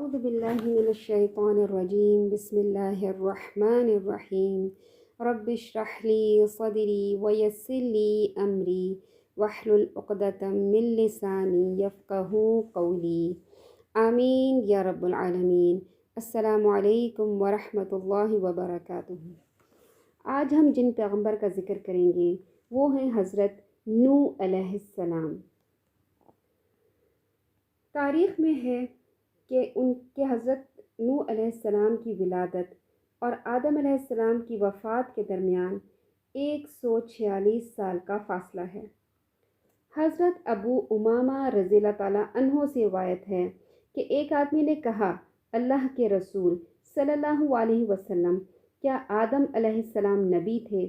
أعوذ بالله من الشيطان الرجيم بسم الله الرحمن الرحيم رب اشرح لي صدري ويسر لي أمري واحلل عقدة من لساني يفقهوا قولي آمین یا رب العالمین۔ السلام علیکم ورحمۃ اللہ وبرکاتہ۔ آج ہم جن پیغمبر کا ذکر کریں گے وہ ہیں حضرت نوح علیہ السلام۔ تاریخ میں ہے کہ ان کے حضرت نوح علیہ السلام کی ولادت اور آدم علیہ السلام کی وفات کے درمیان 146 سال کا فاصلہ ہے۔ حضرت ابو امامہ رضی اللہ تعالیٰ عنہ سے روایت ہے کہ ایک آدمی نے کہا، اللہ کے رسول صلی اللہ علیہ وسلم، کیا آدم علیہ السلام نبی تھے؟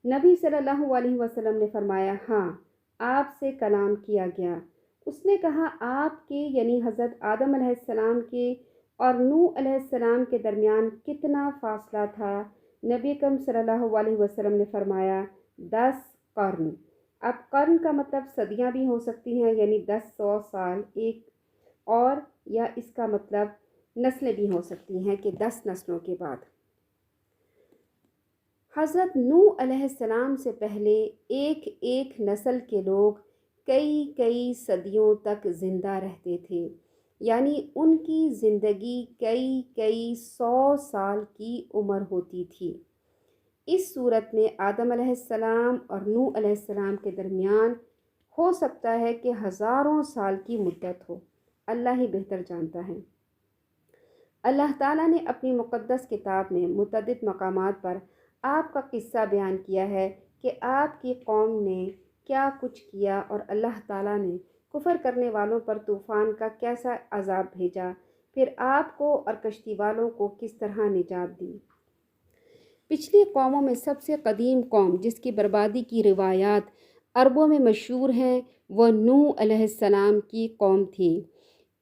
نبی صلی اللہ علیہ وسلم نے فرمایا، ہاں، آپ سے کلام کیا گیا۔ اس نے کہا، آپ کے یعنی حضرت آدم علیہ السلام کے اور نوح علیہ السلام کے درمیان کتنا فاصلہ تھا؟ نبی اکرم صلی اللہ علیہ وسلم نے فرمایا، 10 قرن۔ اب قرن کا مطلب صدیاں بھی ہو سکتی ہیں، یعنی 100 سال ایک، اور یا اس کا مطلب نسلیں بھی ہو سکتی ہیں کہ 10 نسلوں کے بعد۔ حضرت نوح علیہ السلام سے پہلے ایک نسل کے لوگ کئی صدیوں تک زندہ رہتے تھے، یعنی ان کی زندگی کئی 100 سال کی عمر ہوتی تھی۔ اس صورت میں آدم علیہ السلام اور نوح علیہ السلام کے درمیان ہو سکتا ہے کہ ہزاروں سال کی مدت ہو، اللہ ہی بہتر جانتا ہے۔ اللہ تعالیٰ نے اپنی مقدس کتاب میں متعدد مقامات پر آپ کا قصہ بیان کیا ہے کہ آپ کی قوم نے کیا کچھ کیا اور اللہ تعالیٰ نے کفر کرنے والوں پر طوفان کا کیسا عذاب بھیجا، پھر آپ کو اور کشتی والوں کو کس طرح نجات دی۔ پچھلی قوموں میں سب سے قدیم قوم جس کی بربادی کی روایات عربوں میں مشہور ہیں وہ نوح علیہ السلام کی قوم تھی۔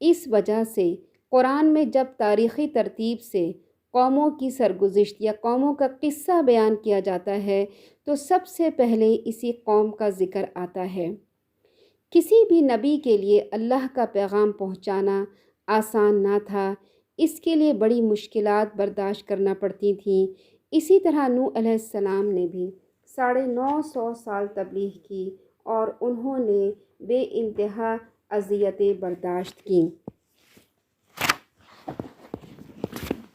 اس وجہ سے قرآن میں جب تاریخی ترتیب سے قوموں کی سرگزشت یا قوموں کا قصہ بیان کیا جاتا ہے تو سب سے پہلے اسی قوم کا ذکر آتا ہے۔ کسی بھی نبی کے لیے اللہ کا پیغام پہنچانا آسان نہ تھا، اس کے لیے بڑی مشکلات برداشت کرنا پڑتی تھیں۔ اسی طرح نوح علیہ السلام نے بھی 950 سال تبلیغ کی اور انہوں نے بے انتہا اذیتیں برداشت کیں۔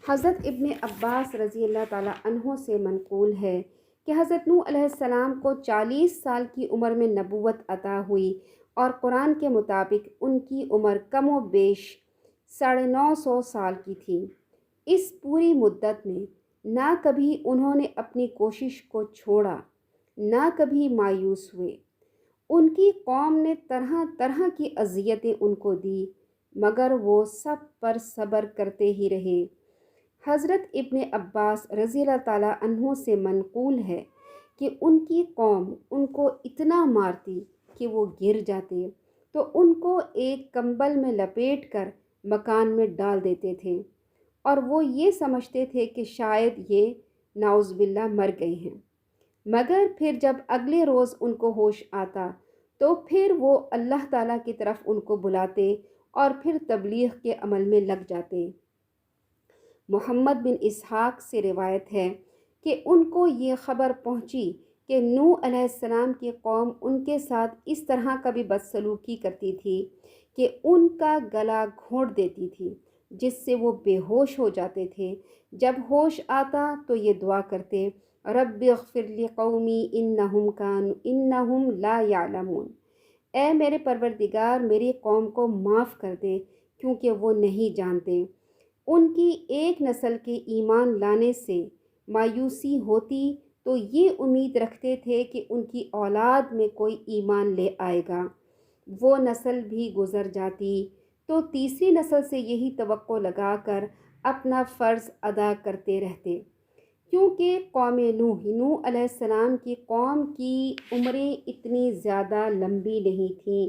حضرت ابن عباس رضی اللہ تعالیٰ عنہ سے منقول ہے کہ حضرت نوح علیہ السلام کو 40 سال کی عمر میں نبوت عطا ہوئی اور قرآن کے مطابق ان کی عمر کم و بیش 950 سال کی تھی۔ اس پوری مدت میں نہ کبھی انہوں نے اپنی کوشش کو چھوڑا، نہ کبھی مایوس ہوئے۔ ان کی قوم نے طرح طرح کی اذیتیں ان کو دی، مگر وہ سب پر صبر کرتے ہی رہے۔ حضرت ابن عباس رضی اللہ تعالیٰ عنہ سے منقول ہے کہ ان کی قوم ان کو اتنا مارتی کہ وہ گر جاتے تو ان کو ایک کمبل میں لپیٹ کر مکان میں ڈال دیتے تھے، اور وہ یہ سمجھتے تھے کہ شاید یہ نعوذ باللہ مر گئے ہیں، مگر پھر جب اگلے روز ان کو ہوش آتا تو پھر وہ اللہ تعالیٰ کی طرف ان کو بلاتے اور پھر تبلیغ کے عمل میں لگ جاتے۔ محمد بن اسحاق سے روایت ہے کہ ان کو یہ خبر پہنچی کہ نوح علیہ السلام کی قوم ان کے ساتھ اس طرح کا بھی بدسلوکی کرتی تھی کہ ان کا گلا گھونٹ دیتی تھی، جس سے وہ بے ہوش ہو جاتے تھے۔ جب ہوش آتا تو یہ دعا کرتے، رب اغفر لقومی انہم لا یعلمون، اے میرے پروردگار میری قوم کو معاف کر دے کیونکہ وہ نہیں جانتے۔ ان کی ایک نسل کے ایمان لانے سے مایوسی ہوتی تو یہ امید رکھتے تھے کہ ان کی اولاد میں کوئی ایمان لے آئے گا، وہ نسل بھی گزر جاتی تو تیسری نسل سے یہی توقع لگا کر اپنا فرض ادا کرتے رہتے۔ کیونکہ قوم نوح علیہ السلام کی قوم کی عمریں اتنی زیادہ لمبی نہیں تھیں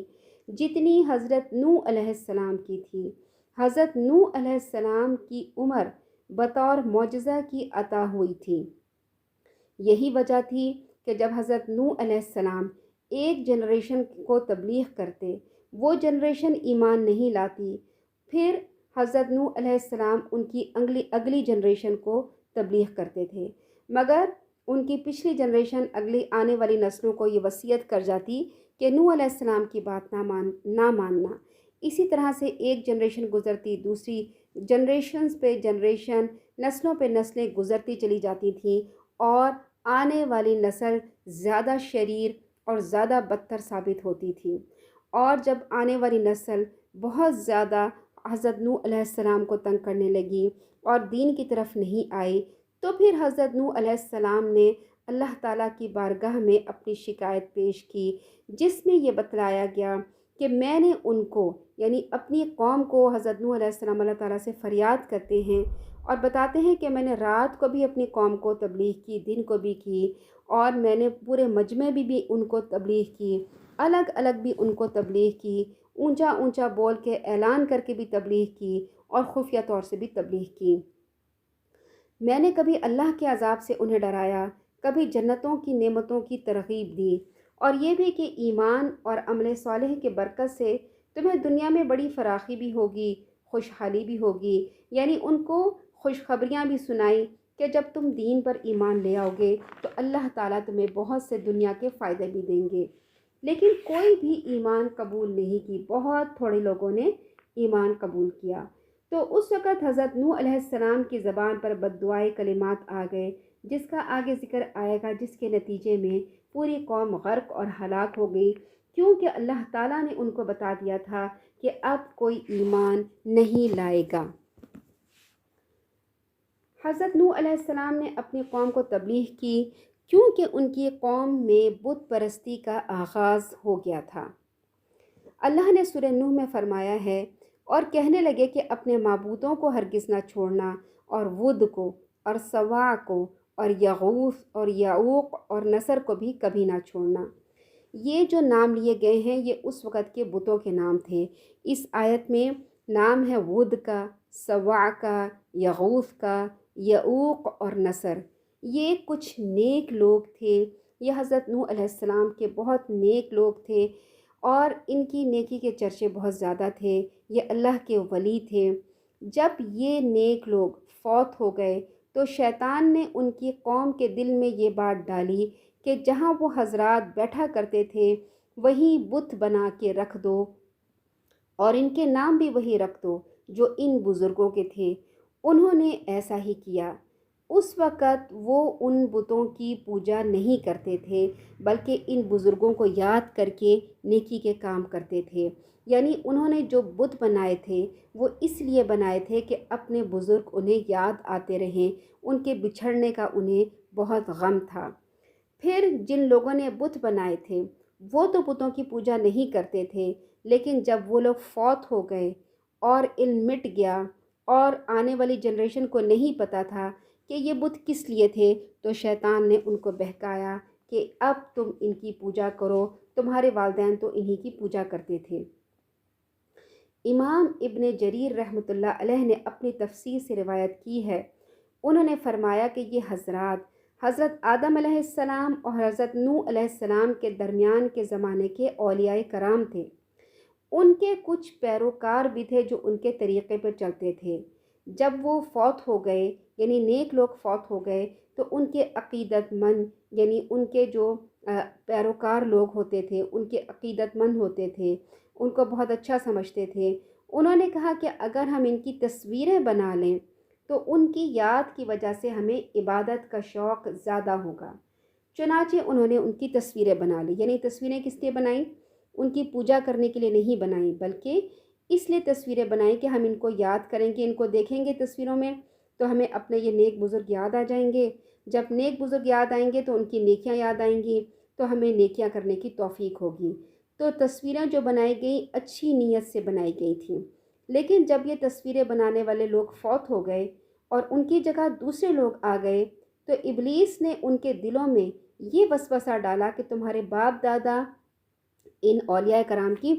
جتنی حضرت نوح علیہ السلام کی تھی۔ حضرت نوح علیہ السلام کی عمر بطور معجزہ کی عطا ہوئی تھی۔ یہی وجہ تھی کہ جب حضرت نوح علیہ السلام ایک جنریشن کو تبلیغ کرتے، وہ جنریشن ایمان نہیں لاتی، پھر حضرت نوح علیہ السلام ان کی اگلی جنریشن کو تبلیغ کرتے تھے، مگر ان کی پچھلی جنریشن اگلی آنے والی نسلوں کو یہ وصیت کر جاتی کہ نوح علیہ السلام کی بات نہ ماننا۔ اسی طرح سے ایک جنریشن گزرتی، دوسری جنریشنز پہ جنریشن، نسلوں پہ نسلیں گزرتی چلی جاتی تھیں، اور آنے والی نسل زیادہ شریر اور زیادہ بدتر ثابت ہوتی تھی۔ اور جب آنے والی نسل بہت زیادہ حضرت نوح علیہ السلام کو تنگ کرنے لگی اور دین کی طرف نہیں آئی، تو پھر حضرت نوح علیہ السلام نے اللہ تعالیٰ کی بارگاہ میں اپنی شکایت پیش کی، جس میں یہ بتلایا گیا کہ میں نے ان کو، یعنی اپنی قوم کو، حضرت نوح علیہ السلام اللہ تعالیٰ سے فریاد کرتے ہیں اور بتاتے ہیں کہ میں نے رات کو بھی اپنی قوم کو تبلیغ کی، دن کو بھی کی، اور میں نے پورے مجمع بھی ان کو تبلیغ کی، الگ الگ بھی ان کو تبلیغ کی، اونچا اونچا بول کے اعلان کر کے بھی تبلیغ کی، اور خفیہ طور سے بھی تبلیغ کی۔ میں نے کبھی اللہ کے عذاب سے انہیں ڈرایا، کبھی جنتوں کی نعمتوں کی ترغیب دی، اور یہ بھی کہ ایمان اور عمل صالح کے برکت سے تمہیں دنیا میں بڑی فراخی بھی ہوگی، خوشحالی بھی ہوگی، یعنی ان کو خوشخبریاں بھی سنائی کہ جب تم دین پر ایمان لے آؤ گے تو اللہ تعالیٰ تمہیں بہت سے دنیا کے فائدے بھی دیں گے۔ لیکن کوئی بھی ایمان قبول نہیں کی، بہت تھوڑے لوگوں نے ایمان قبول کیا۔ تو اس وقت حضرت نوح علیہ السلام کی زبان پر بددعائی کلمات آ گئے، جس کا آگے ذکر آئے گا، جس کے نتیجے میں پوری قوم غرق اور ہلاک ہو گئی، کیونکہ اللہ تعالیٰ نے ان کو بتا دیا تھا کہ اب کوئی ایمان نہیں لائے گا۔ حضرت نوح علیہ السلام نے اپنی قوم کو تبلیغ کی کیونکہ ان کی قوم میں بت پرستی کا آغاز ہو گیا تھا۔ اللہ نے سورہ نوح میں فرمایا ہے، اور کہنے لگے کہ اپنے معبودوں کو ہرگز نہ چھوڑنا، اور ود کو اور سواع کو اور یغوث اور یعوق اور نصر کو بھی کبھی نہ چھوڑنا۔ یہ جو نام لیے گئے ہیں یہ اس وقت کے بتوں کے نام تھے۔ اس آیت میں نام ہے ود کا، سواع کا، یغوث کا، یعوق اور نصر۔ یہ کچھ نیک لوگ تھے، یہ حضرت نوح علیہ السلام کے بہت نیک لوگ تھے، اور ان کی نیکی کے چرچے بہت زیادہ تھے، یہ اللہ کے ولی تھے۔ جب یہ نیک لوگ فوت ہو گئے تو شیطان نے ان کی قوم کے دل میں یہ بات ڈالی کہ جہاں وہ حضرات بیٹھا کرتے تھے وہیں بت بنا کے رکھ دو، اور ان کے نام بھی وہی رکھ دو جو ان بزرگوں کے تھے۔ انہوں نے ایسا ہی کیا۔ اس وقت وہ ان بتوں کی پوجا نہیں کرتے تھے، بلکہ ان بزرگوں کو یاد کر کے نیکی کے کام کرتے تھے۔ یعنی انہوں نے جو بت بنائے تھے وہ اس لیے بنائے تھے کہ اپنے بزرگ انہیں یاد آتے رہیں، ان کے بچھڑنے کا انہیں بہت غم تھا۔ پھر جن لوگوں نے بت بنائے تھے وہ تو بتوں کی پوجا نہیں کرتے تھے، لیکن جب وہ لوگ فوت ہو گئے اور علم مٹ گیا اور آنے والی جنریشن کو نہیں پتہ تھا کہ یہ بت کس لیے تھے، تو شیطان نے ان کو بہکایا کہ اب تم ان کی پوجا کرو، تمہارے والدین تو انہی کی پوجا کرتے تھے۔ امام ابن جریر رحمۃ اللہ علیہ نے اپنی تفسیر سے روایت کی ہے، انہوں نے فرمایا کہ یہ حضرات حضرت آدم علیہ السلام اور حضرت نوح علیہ السلام کے درمیان کے زمانے کے اولیاء کرام تھے۔ ان کے کچھ پیروکار بھی تھے جو ان کے طریقے پر چلتے تھے۔ جب وہ فوت ہو گئے، یعنی نیک لوگ فوت ہو گئے، تو ان کے عقیدت مند، یعنی ان کے جو پیروکار لوگ ہوتے تھے، ان کے عقیدت مند ہوتے تھے، ان کو بہت اچھا سمجھتے تھے۔ انہوں نے کہا کہ اگر ہم ان کی تصویریں بنا لیں تو ان کی یاد کی وجہ سے ہمیں عبادت کا شوق زیادہ ہوگا۔ چنانچہ انہوں نے ان کی تصویریں بنا لی۔ یعنی تصویریں کس لیے بنائیں؟ ان کی پوجا کرنے کے لیے نہیں بنائیں، بلکہ اس لیے تصویریں بنائیں کہ ہم ان کو یاد کریں گے، ان کو دیکھیں گے تصویروں میں تو ہمیں اپنے یہ نیک بزرگ یاد آ جائیں گے۔ جب نیک بزرگ یاد آئیں گے تو ان کی نیکیاں یاد آئیں گی، تو ہمیں نیکیاں کرنے کی توفیق ہوگی۔ تو تصویریں جو بنائی گئیں اچھی نیت سے بنائی گئی تھیں، لیکن جب یہ تصویریں بنانے والے لوگ فوت ہو گئے اور ان کی جگہ دوسرے لوگ آ گئے، تو ابلیس نے ان کے دلوں میں یہ وسوسہ ڈالا کہ تمہارے باپ دادا ان اولیاء کرام کی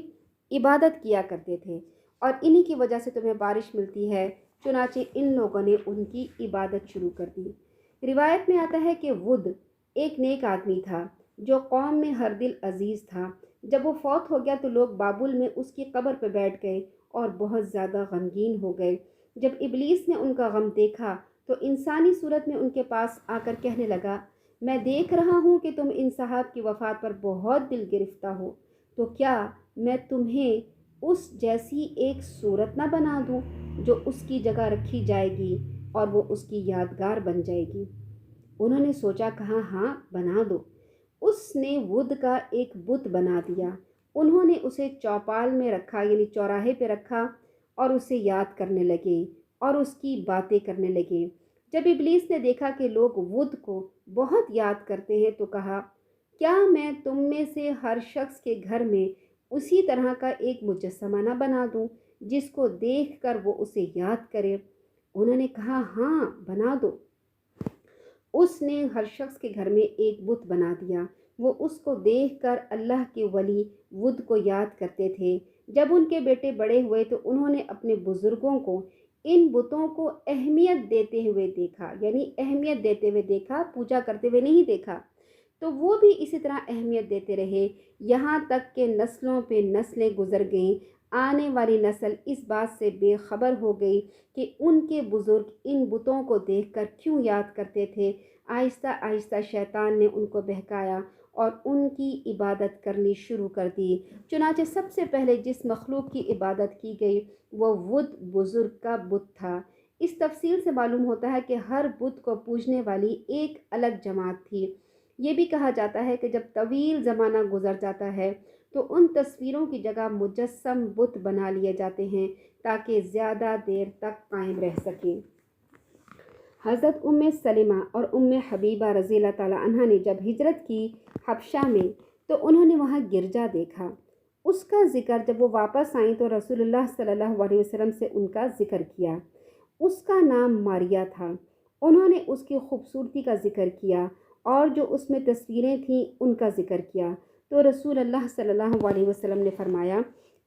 عبادت کیا کرتے تھے اور انہی کی وجہ سے تمہیں بارش ملتی ہے، چنانچہ ان لوگوں نے ان کی عبادت شروع کر دی۔ روایت میں آتا ہے کہ ود ایک نیک آدمی تھا جو قوم میں ہر دل عزیز تھا۔ جب وہ فوت ہو گیا تو لوگ بابل میں اس کی قبر پہ بیٹھ گئے اور بہت زیادہ غمگین ہو گئے۔ جب ابلیس نے ان کا غم دیکھا تو انسانی صورت میں ان کے پاس آ کر کہنے لگا، میں دیکھ رہا ہوں کہ تم ان صاحب کی وفات پر بہت دل گرفتہ ہو، تو کیا میں تمہیں اس جیسی ایک صورت نہ بنا دوں جو اس کی جگہ رکھی جائے گی اور وہ اس کی یادگار بن جائے گی؟ انہوں نے سوچا، کہا ہاں بنا دو۔ اس نے ود کا ایک بت بنا دیا۔ انہوں نے اسے چوپال میں رکھا، یعنی چوراہے پہ رکھا، اور اسے یاد کرنے لگے اور اس کی باتیں کرنے لگے۔ جب ابلیس نے دیکھا کہ لوگ ود کو بہت یاد کرتے ہیں تو کہا، کیا میں تم میں سے ہر شخص کے گھر میں اسی طرح کا ایک مجسمہ نہ بنا دوں جس کو دیکھ کر وہ اسے یاد کرے؟ انہوں نے کہا ہاں بنا دو۔ اس نے ہر شخص کے گھر میں ایک بت بنا دیا۔ وہ اس کو دیکھ کر اللہ کے ولی ود کو یاد کرتے تھے۔ جب ان کے بیٹے بڑے ہوئے تو انہوں نے اپنے بزرگوں کو ان بتوں کو اہمیت دیتے ہوئے دیکھا، یعنی اہمیت دیتے ہوئے دیکھا، پوجا کرتے ہوئے نہیں دیکھا، تو وہ بھی اسی طرح اہمیت دیتے رہے، یہاں تک کہ نسلوں پہ نسلیں گزر گئیں۔ آنے والی نسل اس بات سے بے خبر ہو گئی کہ ان کے بزرگ ان بتوں کو دیکھ کر کیوں یاد کرتے تھے۔ آہستہ آہستہ شیطان نے ان کو بہکایا اور ان کی عبادت کرنی شروع کر دی۔ چنانچہ سب سے پہلے جس مخلوق کی عبادت کی گئی وہ ود بزرگ کا بت تھا۔ اس تفصیل سے معلوم ہوتا ہے کہ ہر بت کو پوجنے والی ایک الگ جماعت تھی۔ یہ بھی کہا جاتا ہے کہ جب طویل زمانہ گزر جاتا ہے تو ان تصویروں کی جگہ مجسم بت بنا لیے جاتے ہیں تاکہ زیادہ دیر تک قائم رہ سکیں۔ حضرت ام سلمہ اور ام حبیبہ رضی اللہ تعالیٰ عنہ نے جب ہجرت کی حبشہ میں تو انہوں نے وہاں گرجا دیکھا۔ اس کا ذکر جب وہ واپس آئیں تو رسول اللہ صلی اللہ علیہ وسلم سے ان کا ذکر کیا۔ اس کا نام ماریہ تھا۔ انہوں نے اس کی خوبصورتی کا ذکر کیا اور جو اس میں تصویریں تھیں ان کا ذکر کیا، تو رسول اللہ صلی اللہ علیہ وسلم نے فرمایا،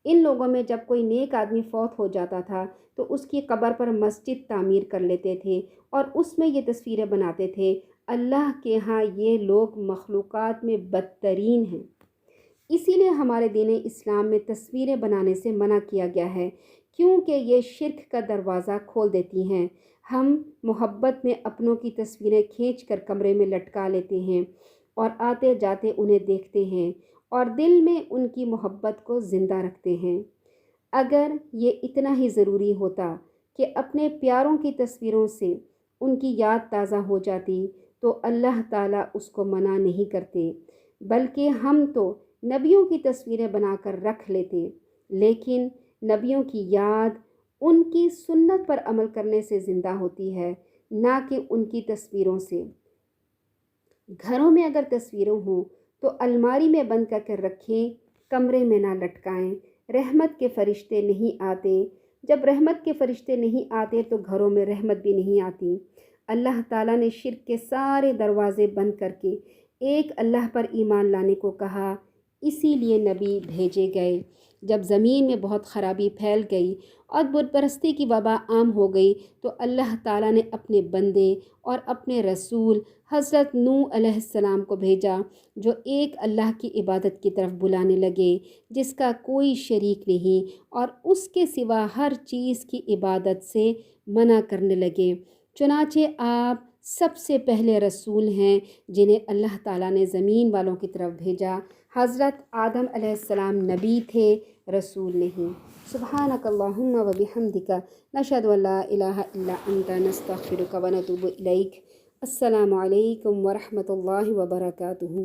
ان لوگوں میں جب کوئی نیک آدمی فوت ہو جاتا تھا تو اس کی قبر پر مسجد تعمیر کر لیتے تھے اور اس میں یہ تصویریں بناتے تھے۔ اللہ کے ہاں یہ لوگ مخلوقات میں بدترین ہیں۔ اسی لیے ہمارے دین اسلام میں تصویریں بنانے سے منع کیا گیا ہے، کیونکہ یہ شرک کا دروازہ کھول دیتی ہیں۔ ہم محبت میں اپنوں کی تصویریں کھینچ کر کمرے میں لٹکا لیتے ہیں اور آتے جاتے انہیں دیکھتے ہیں اور دل میں ان کی محبت کو زندہ رکھتے ہیں۔ اگر یہ اتنا ہی ضروری ہوتا کہ اپنے پیاروں کی تصویروں سے ان کی یاد تازہ ہو جاتی تو اللہ تعالیٰ اس کو منع نہیں کرتے، بلکہ ہم تو نبیوں کی تصویریں بنا کر رکھ لیتے، لیکن نبیوں کی یاد ان کی سنت پر عمل کرنے سے زندہ ہوتی ہے، نہ کہ ان کی تصویروں سے۔ گھروں میں اگر تصویریں ہوں تو الماری میں بند کر کے رکھیں، کمرے میں نہ لٹکائیں۔ رحمت کے فرشتے نہیں آتے۔ جب رحمت کے فرشتے نہیں آتے تو گھروں میں رحمت بھی نہیں آتی۔ اللہ تعالیٰ نے شرک کے سارے دروازے بند کر کے ایک اللہ پر ایمان لانے کو کہا، اسی لیے نبی بھیجے گئے۔ جب زمین میں بہت خرابی پھیل گئی اور بت پرستی کی وبا عام ہو گئی تو اللہ تعالیٰ نے اپنے بندے اور اپنے رسول حضرت نوح علیہ السلام کو بھیجا، جو ایک اللہ کی عبادت کی طرف بلانے لگے جس کا کوئی شریک نہیں، اور اس کے سوا ہر چیز کی عبادت سے منع کرنے لگے۔ چنانچہ آپ سب سے پہلے رسول ہیں جنہیں اللہ تعالیٰ نے زمین والوں کی طرف بھیجا۔ حضرت آدم علیہ السلام نبی تھے، رسول نہیں۔ سبحانک اللہم و بحمدک، نشہد ان لا الہ الا انت، نستغفرک و نتوب الیک۔ السلام علیکم ورحمۃ اللہ وبرکاتہ۔